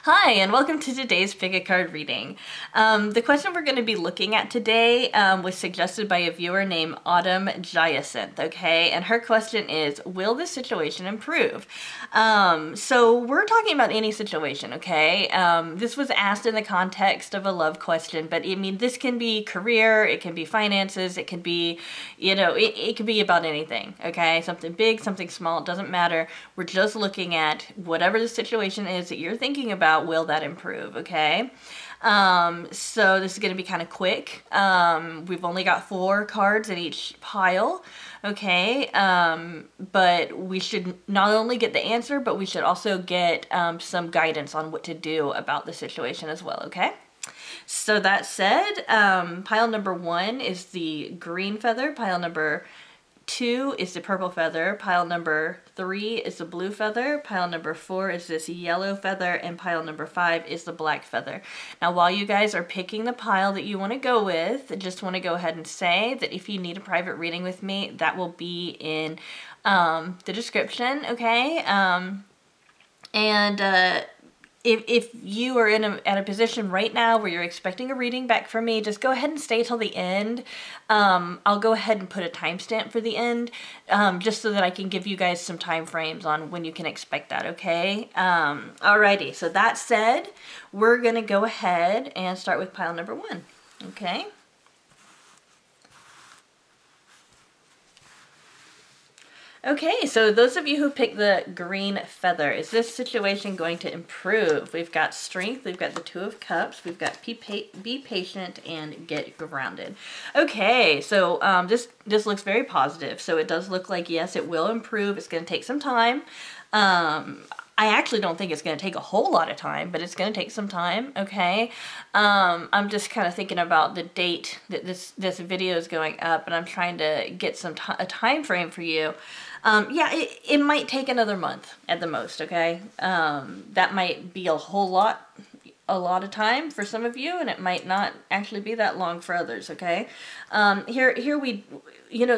Hi, and welcome to today's Pick a Card reading. The question we're going to be looking at today was suggested by a viewer named Autumn Jacinth, okay? And her question is, will this situation improve? So we're talking about any situation, okay? This was asked in the context of a love question, but I mean, this can be career, it can be finances, it can be, it can be about anything, okay? Something big, something small, it doesn't matter. We're just looking at whatever the situation is that you're thinking about. Will that improve? Okay. So this is going to be kind of quick. We've only got 4 cards in each pile. Okay. But we should not only get the answer, but we should also get some guidance on what to do about the situation as well. Okay. So that said, pile number 1 is the green feather. Pile number 2 is the purple feather, pile number 3 is the blue feather, pile number 4 is this yellow feather, and pile number 5 is the black feather. Now while you guys are picking the pile that you want to go with, I just want to go ahead and say that if you need a private reading with me, that will be in the description, okay? If you are at a position right now where you're expecting a reading back from me, just go ahead and stay till the end. I'll go ahead and put a timestamp for the end, just so that I can give you guys some time frames on when you can expect that, okay? Alrighty, so that said, we're gonna go ahead and start with pile number 1, okay? Okay, so those of you who picked the green feather, is this situation going to improve? We've got strength, we've got the 2 of cups, we've got be patient and get grounded. Okay, so this looks very positive. So it does look like, yes, it will improve. It's going to take some time. I actually don't think it's going to take a whole lot of time, but it's going to take some time, okay? I'm just kind of thinking about the date that this video is going up, and I'm trying to get a time frame for you. Yeah, it might take another month at the most, okay? That might be a lot of time for some of you, and it might not actually be that long for others, okay? Here we,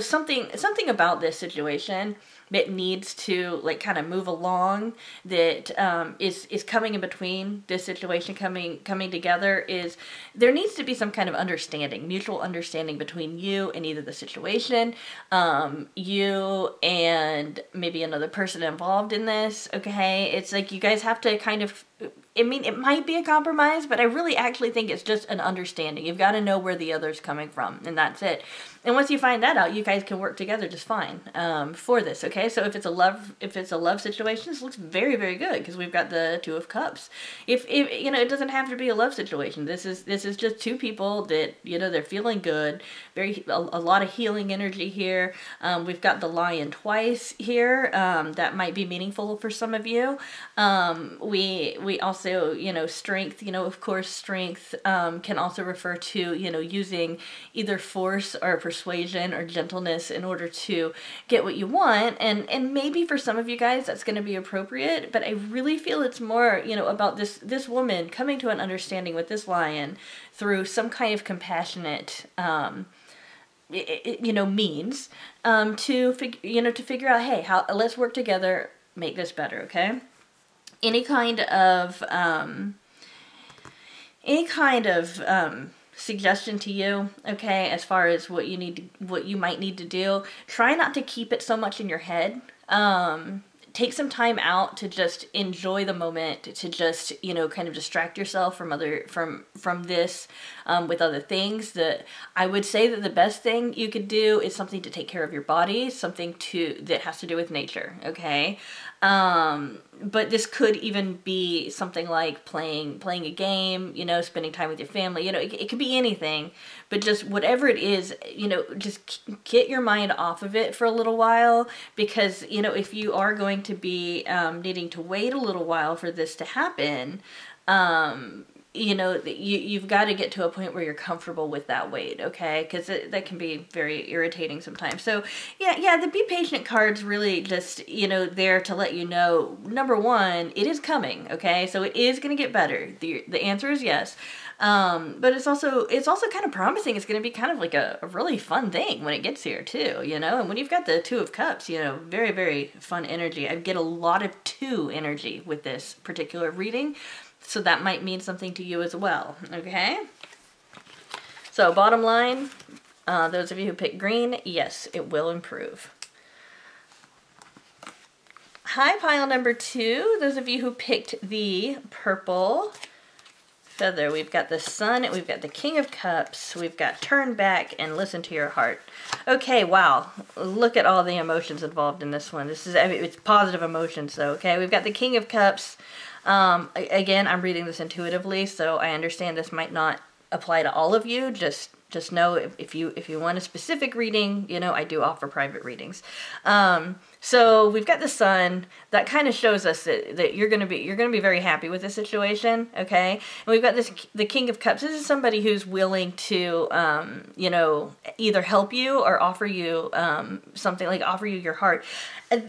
something about this situation that needs to like kind of move along, that is coming in between this situation coming together, is there needs to be some kind of understanding, mutual understanding between you and either the situation, you and maybe another person involved in this, okay? It's like you guys have to kind of, I mean, it might be a compromise, but I really actually think it's just an understanding. You've got to know where the other's coming from, and that's it. And once you find that out, you guys can work together just fine for this, okay? So if it's a love situation, this looks very, very good because we've got the 2 of cups. If it doesn't have to be a love situation. This is just 2 people that they're feeling good. A lot of healing energy here. We've got the lion twice here. That might be meaningful for some of you. We also strength. Of course, strength can also refer to using either force or persuasion or gentleness in order to get what you want, and maybe for some of you guys that's going to be appropriate, but I really feel it's more about this woman coming to an understanding with this lion through some kind of compassionate means to figure out, hey, let's work together, make this better, okay? Any kind of suggestion to you, okay, as far as what you might need to do, try not to keep it so much in your head. Take some time out to just enjoy the moment, to just kind of distract yourself from this with other things. That I would say that the best thing you could do is something to take care of your body, something that has to do with nature, okay? But this could even be something like playing a game, spending time with your family, it could be anything, but just whatever it is, just get your mind off of it for a little while, because, if you are going to be, needing to wait a little while for this to happen, you've got to get to a point where you're comfortable with that wait, okay? Because that can be very irritating sometimes. So, yeah, the Be Patient card's really just, there to let you know, number 1, it is coming, okay? So it is going to get better. The answer is yes. But it's also kind of promising. It's going to be kind of like a really fun thing when it gets here too, you know. And when you've got the Two of Cups, you know, very, very fun energy. I get a lot of two energy with this particular reading, so that might mean something to you as well. Okay. So bottom line, those of you who pick green, yes, it will improve. Hi, pile number 2. Those of you who picked the purple feather, we've got the Sun, we've got the King of Cups, we've got turn back and listen to your heart. Okay, wow. Look at all the emotions involved in this one. This is, I mean, it's positive emotions, though, okay? We've got the King of Cups. Again, I'm reading this intuitively, so I understand this might not apply to all of you. Just know if you want a specific reading, you know, I do offer private readings. So we've got the Sun. That kind of shows us that you're gonna be very happy with the situation, okay? And we've got the King of Cups. This is somebody who's willing to, you know, either help you or offer you something, like offer you your heart.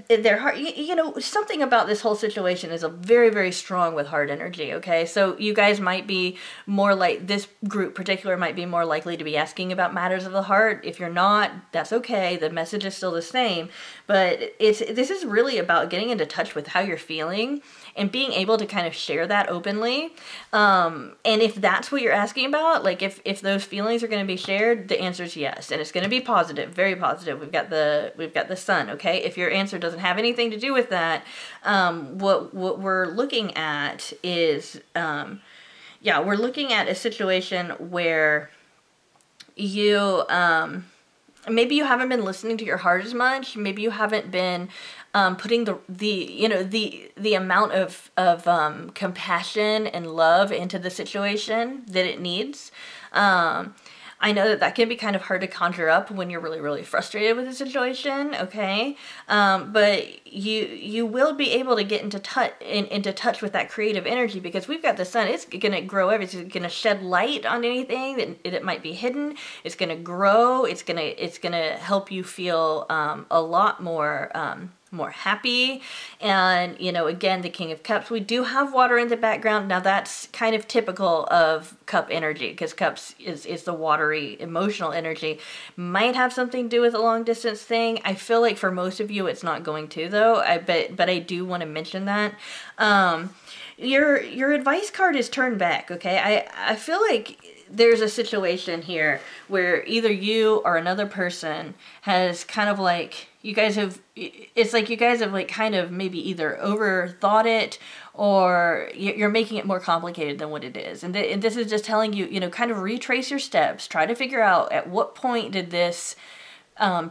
Their heart, you know, something about this whole situation is a very, very strong with heart energy, okay? So you guys might be more like, this group particular might be more likely to be asking about matters of the heart. If you're not, that's okay. The message is still the same. But this is really about getting into touch with how you're feeling and being able to kind of share that openly. And if that's what you're asking about, like if those feelings are going to be shared, the answer is yes. And it's going to be positive, very positive. We've got the Sun, okay? If your answer doesn't have anything to do with that, what we're looking at is, yeah, we're looking at a situation where you, maybe you haven't been listening to your heart as much. Maybe you haven't been putting the amount of compassion and love into the situation that it needs. I know that can be kind of hard to conjure up when you're really, really frustrated with a situation, okay? But you will be able to get into touch with that creative energy, because we've got the Sun. It's going to grow everything. It's going to shed light on anything that might be hidden. It's going to grow. It's going to help you feel a lot more happy. And, you know, again, the King of Cups, we do have water in the background. Now that's kind of typical of cup energy, because cups is the watery emotional energy. Might have something to do with a long distance thing. I feel like for most of you it's not going to, though. But I do want to mention that. Your advice card is turn back, okay? I feel like there's a situation here where either you or another person has kind of like, it's like you guys have like kind of maybe either overthought it, or you're making it more complicated than what it is. And this is just telling you, you know, kind of retrace your steps. Try to figure out at what point did this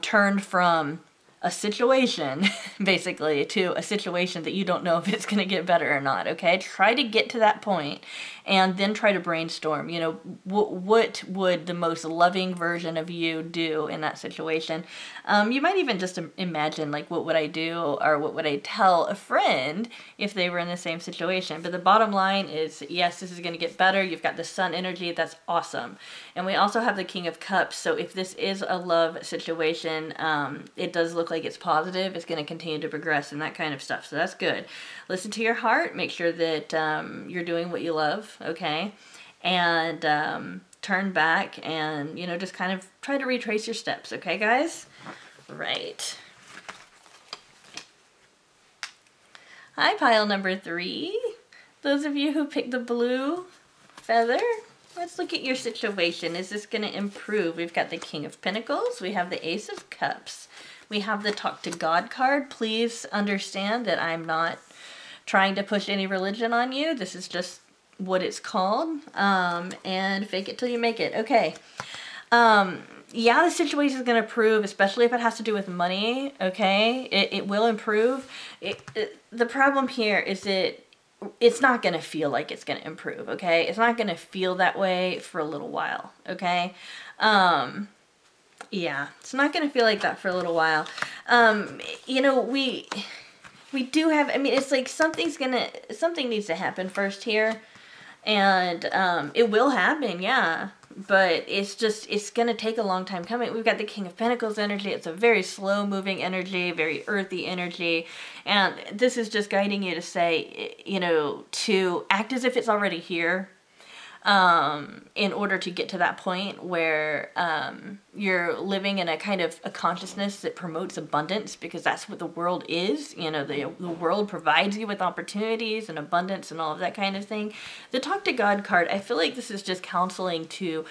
turn from a situation, basically, to a situation that you don't know if it's going to get better or not, okay? Try to get to that point, and then try to brainstorm, you know, what would the most loving version of you do in that situation? You might even just imagine, like, what would I do, or what would I tell a friend if they were in the same situation? But the bottom line is, yes, this is going to get better. You've got the Sun energy. That's awesome. And we also have the King of Cups, so if this is a love situation, it does look like it's positive. It's going to continue to progress and that kind of stuff, so that's good. Listen to your heart. Make sure that you're doing what you love, okay? And turn back and, you know, just kind of try to retrace your steps, okay, guys? Right. Hi, pile number 3. Those of you who picked the blue feather, let's look at your situation. Is this going to improve? We've got the King of Pentacles. We have the Ace of Cups. We have the Talk to God card. Please understand that I'm not trying to push any religion on you. This is just what it's called. And fake it till you make it. Okay. Yeah, the situation is going to improve, especially if it has to do with money, okay? It will improve. The problem here is that it's not going to feel like it's going to improve, okay? It's not going to feel that way for a little while, okay? Yeah, it's not going to feel like that for a little while. You know, we do have, I mean, it's like something needs to happen first here. And it will happen, yeah. But it's going to take a long time coming. We've got the King of Pentacles energy. It's a very slow moving energy, very earthy energy. And this is just guiding you to say, you know, to act as if it's already here. in order to get to that point where you're living in a kind of a consciousness that promotes abundance, because that's what the world is. You know, the world provides you with opportunities and abundance and all of that kind of thing. The Talk to God card, I feel like this is just counseling to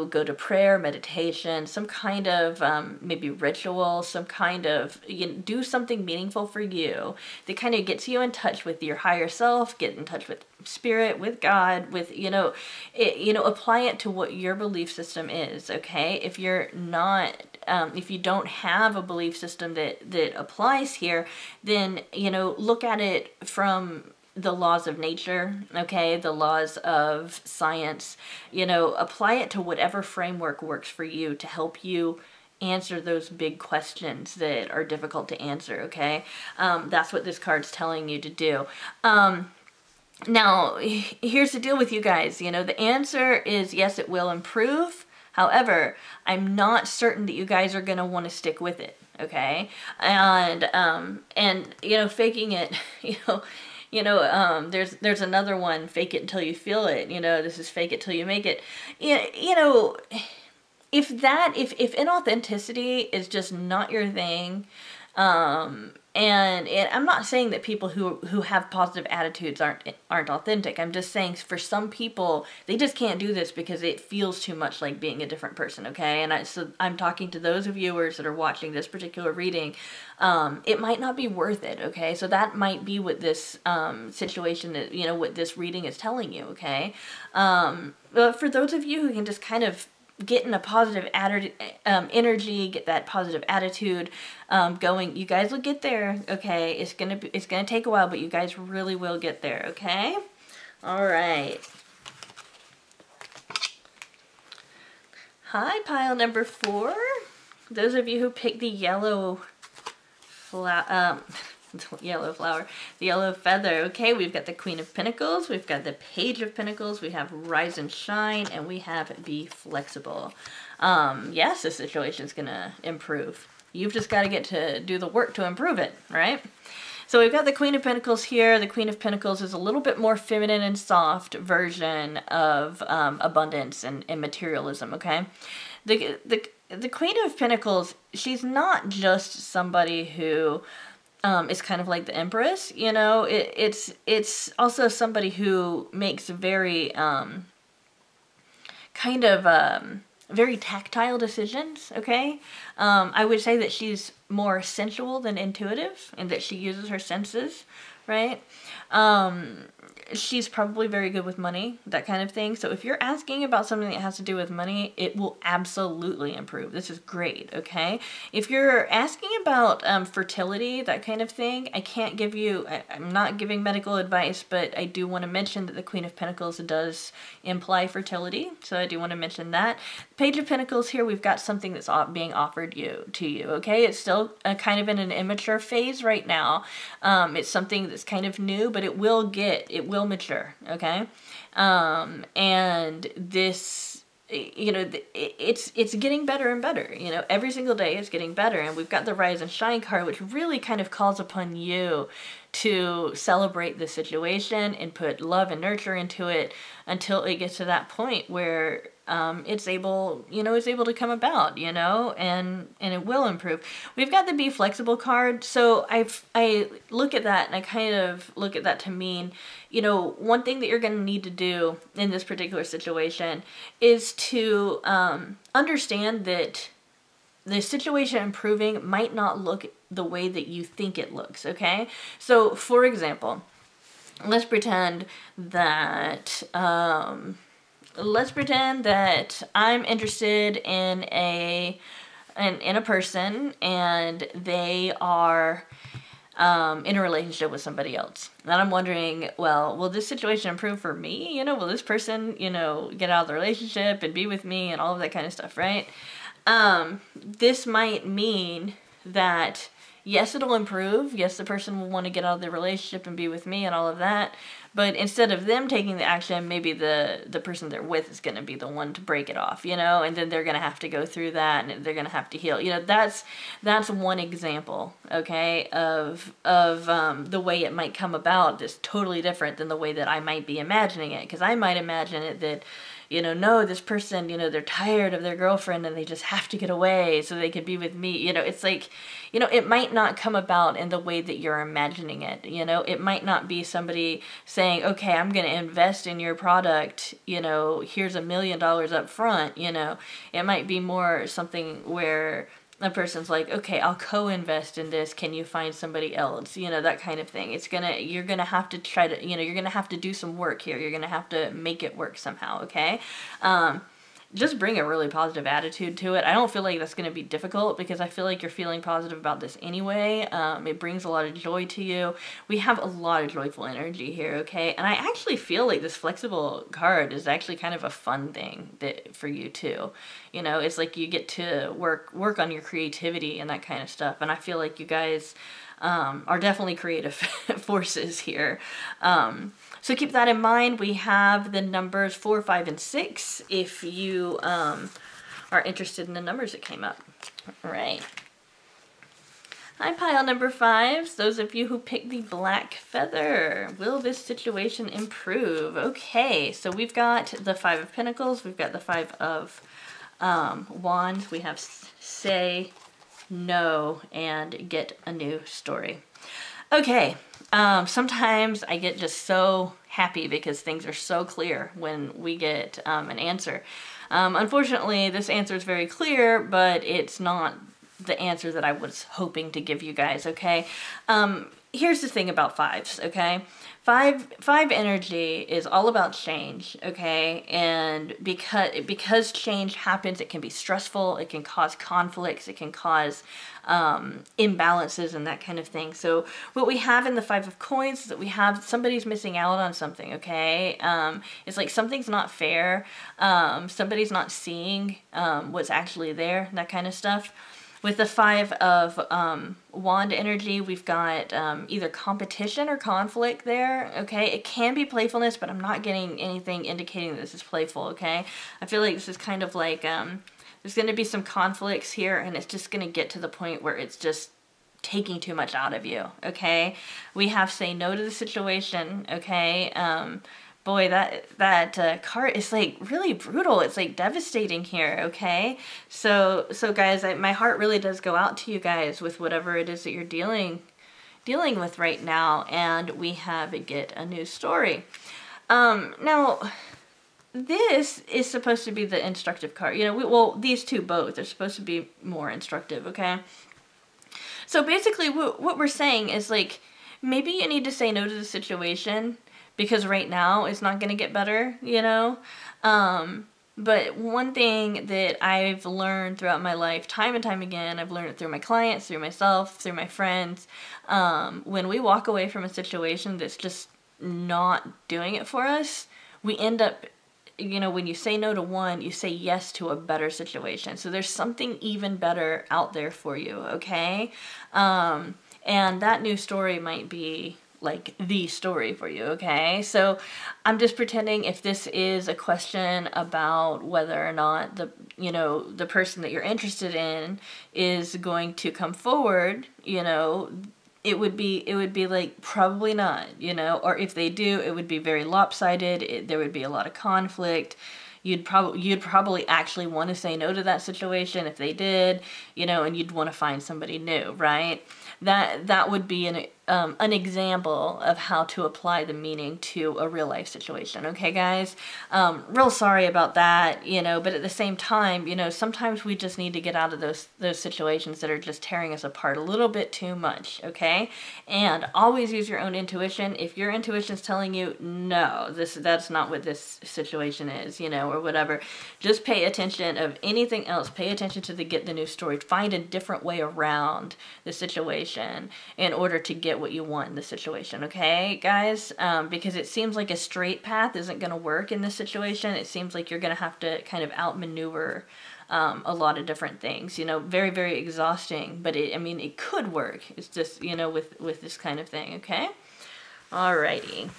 go to prayer, meditation, some kind of maybe ritual, some kind of, do something meaningful for you that kind of gets you in touch with your higher self, get in touch with spirit, with God, with, apply it to what your belief system is, okay? If you're not, if you don't have a belief system that applies here, then, look at it from the laws of nature, okay, the laws of science, apply it to whatever framework works for you to help you answer those big questions that are difficult to answer, okay? That's what this card's telling you to do. Now, here's the deal with you guys, the answer is yes, it will improve. However, I'm not certain that you guys are going to want to stick with it, okay? And faking it, there's another one, fake it until you feel it. This is fake it till you make it. If inauthenticity is just not your thing, and I'm not saying that people who have positive attitudes aren't authentic. I'm just saying for some people, they just can't do this because it feels too much like being a different person, okay? And so I'm talking to those viewers that are watching this particular reading. It might not be worth it, okay? So that might be what this situation, what this reading is telling you, okay? But for those of you who can just kind of get in a positive energy, get that positive attitude going, you guys will get there, okay? It's gonna take a while, but you guys really will get there, okay? All right. Hi, pile number 4. Those of you who picked the yellow the yellow feather. Okay, we've got the Queen of Pentacles, we've got the Page of Pentacles, we have Rise and Shine, and we have Be Flexible. Yes, the situation's gonna improve. You've just got to get to do the work to improve it, right? So we've got the Queen of Pentacles here. The Queen of Pentacles is a little bit more feminine and soft version of abundance and materialism, okay? The Queen of Pentacles, she's not just somebody who is kind of like the Empress, it's also somebody who makes very very tactile decisions, okay? I would say that she's more sensual than intuitive, and that she uses her senses, right? She's probably very good with money, that kind of thing. So if you're asking about something that has to do with money, it will absolutely improve. This is great, okay? If you're asking about fertility, that kind of thing, I can't give you, I'm not giving medical advice, but I do want to mention that the Queen of Pentacles does imply fertility. So I do want to mention that. Page of Pentacles here, we've got something that's being offered to you, okay? It's still kind of in an immature phase right now. It's something that's kind of new, but it will mature, okay? And this, it's getting better and better, every single day it's getting better. And we've got the Rise and Shine card, which really kind of calls upon you to celebrate the situation and put love and nurture into it until it gets to that point where it's able to come about, and it will improve. We've got the Be Flexible card. So I look at that and I kind of look at that to mean, one thing that you're going to need to do in this particular situation is to understand that the situation improving might not look the way that you think it looks, okay? So, for example, let's pretend that I'm interested in a person, and they are in a relationship with somebody else. And I'm wondering, well, will this situation improve for me? Will this person, get out of the relationship and be with me and all of that kind of stuff, right? This might mean that, yes, it'll improve. Yes, the person will want to get out of the relationship and be with me and all of that. But instead of them taking the action, maybe the person they're with is going to be the one to break it off, you know, and then they're going to have to go through that, and they're going to have to heal. You know, that's one example, okay, of the way it might come about that's totally different than the way that I might be imagining it. Because I might imagine it that, you know, no, this person, you know, they're tired of their girlfriend and they just have to get away so they can be with me. You know, it's like, you know, it might not come about in the way that you're imagining it. You know, it might not be somebody saying, okay, I'm going to invest in your product, you know, here's $1 million up front, you know. It might be more something where a person's like, okay, I'll co-invest in this. Can you find somebody else? You know, that kind of thing. You're gonna have to try to, you know, you're gonna have to do some work here. You're gonna have to make it work somehow, okay? Just bring a really positive attitude to it. I don't feel like that's going to be difficult because I feel like you're feeling positive about this anyway. It brings a lot of joy to you. We have a lot of joyful energy here, okay? And I actually feel like this flexible card is actually kind of a fun thing for you too. You know, it's like you get to work on your creativity and that kind of stuff. And I feel like you guys are definitely creative forces here. So keep that in mind. We have the numbers 4, 5, and 6 if you are interested in the numbers that came up. All right. Hi, pile number 5. Those of you who picked the black feather. Will this situation improve? Okay, so we've got the 5 of Pentacles. We've got the 5 of Wands. We have say no and get a new story. Okay. Sometimes I get just so happy because things are so clear when we get an answer. Unfortunately, this answer is very clear, but it's not the answer that I was hoping to give you guys, okay? Here's the thing about 5s, okay? 5 energy is all about change, okay? And because change happens, it can be stressful, it can cause conflicts, it can cause imbalances and that kind of thing. So what we have in the 5 of Coins is that we have somebody's missing out on something, okay? It's like something's not fair, somebody's not seeing what's actually there, that kind of stuff. With the 5 of Wand energy, we've got either competition or conflict there, okay? It can be playfulness, but I'm not getting anything indicating that this is playful, okay? I feel like this is kind of like, there's going to be some conflicts here, and it's just going to get to the point where it's just taking too much out of you, okay? We have say no to the situation, okay? Boy, that card is like really brutal. It's like devastating here, okay? So guys, my heart really does go out to you guys with whatever it is that you're dealing with right now. And we have get a new story. Now, this is supposed to be the instructive card. You know, well, these two both are supposed to be more instructive, okay? So basically, what we're saying is like, maybe you need to say no to the situation, because right now it's not going to get better, you know? But one thing that I've learned throughout my life, time and time again, I've learned it through my clients, through myself, through my friends, when we walk away from a situation that's just not doing it for us, we end up, you know, when you say no to one, you say yes to a better situation. So there's something even better out there for you, okay? And that new story might be like the story for you, okay? So I'm just pretending if this is a question about whether or not the person that you're interested in is going to come forward, you know, it would be like probably not, you know, or if they do, it would be very lopsided. There would be a lot of conflict. You'd probably actually want to say no to that situation if they did, you know, and you'd want to find somebody new, right? That would be an example of how to apply the meaning to a real life situation. Okay, guys? Real sorry about that, you know, but at the same time, you know, sometimes we just need to get out of those situations that are just tearing us apart a little bit too much, okay? And always use your own intuition. If your intuition's telling you, no, that's not what this situation is, you know, or whatever, just pay attention of anything else. Pay attention to get the new story. Find a different way around the situation in order to get what you want in the situation, okay, guys? Because it seems like a straight path isn't going to work in this situation. It seems like you're going to have to kind of outmaneuver a lot of different things, you know, very, very exhausting, but it could work. It's just, you know, with this kind of thing, okay? Alrighty.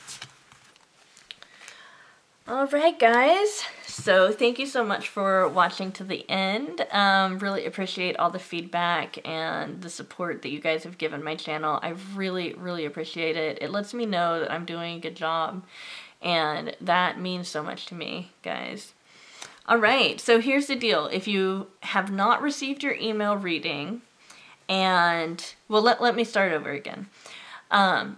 Alright guys, so thank you so much for watching to the end. Really appreciate all the feedback and the support that you guys have given my channel. I really appreciate it. It lets me know that I'm doing a good job, and that means so much to me, guys. Alright, so here's the deal. If you have not received your email reading, and, well, let me start over again.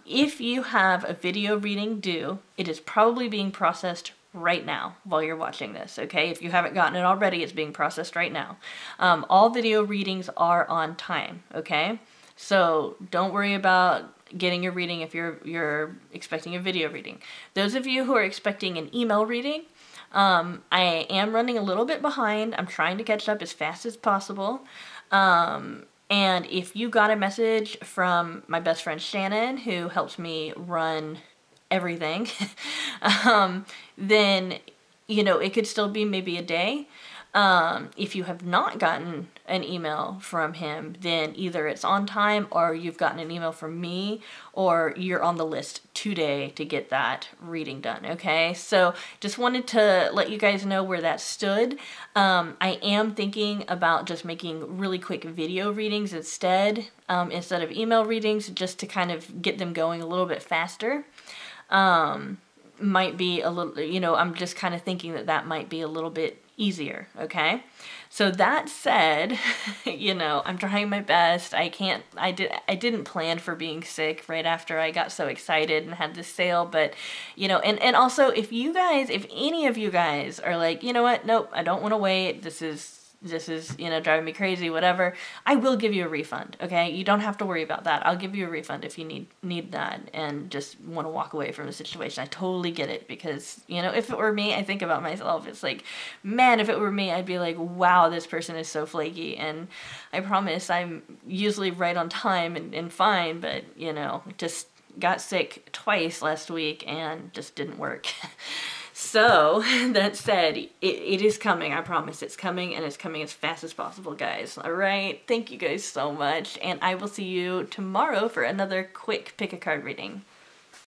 If you have a video reading due, it is probably being processed right now while you're watching this, okay? If you haven't gotten it already, it's being processed right now. All video readings are on time, okay? So don't worry about getting your reading if you're expecting a video reading. Those of you who are expecting an email reading, I am running a little bit behind. I'm trying to catch up as fast as possible. And if you got a message from my best friend Shannon, who helps me run everything, then, you know, it could still be maybe a day. If you have not gotten an email from him, then either it's on time or you've gotten an email from me or you're on the list today to get that reading done, okay? So just wanted to let you guys know where that stood. I am thinking about just making really quick video readings instead of email readings, just to kind of get them going a little bit faster. Might be a little, you know, I'm just kind of thinking that might be a little bit easier, okay? So that said, you know, I'm trying my best. I didn't plan for being sick right after I got so excited and had this sale, but, you know, and also if any of you guys are like, you know what, nope, I don't want to wait, this is, you know, driving me crazy, whatever, I will give you a refund, okay? You don't have to worry about that. I'll give you a refund if you need that and just want to walk away from the situation. I totally get it, because, you know, if it were me, I think about myself, it's like, man, if it were me, I'd be like, wow, this person is so flaky, and I promise I'm usually right on time and fine, but, you know, just got sick twice last week and just didn't work. So, that said, it is coming, I promise. It's coming, and it's coming as fast as possible, guys. Alright? Thank you guys so much, and I will see you tomorrow for another quick pick a card reading.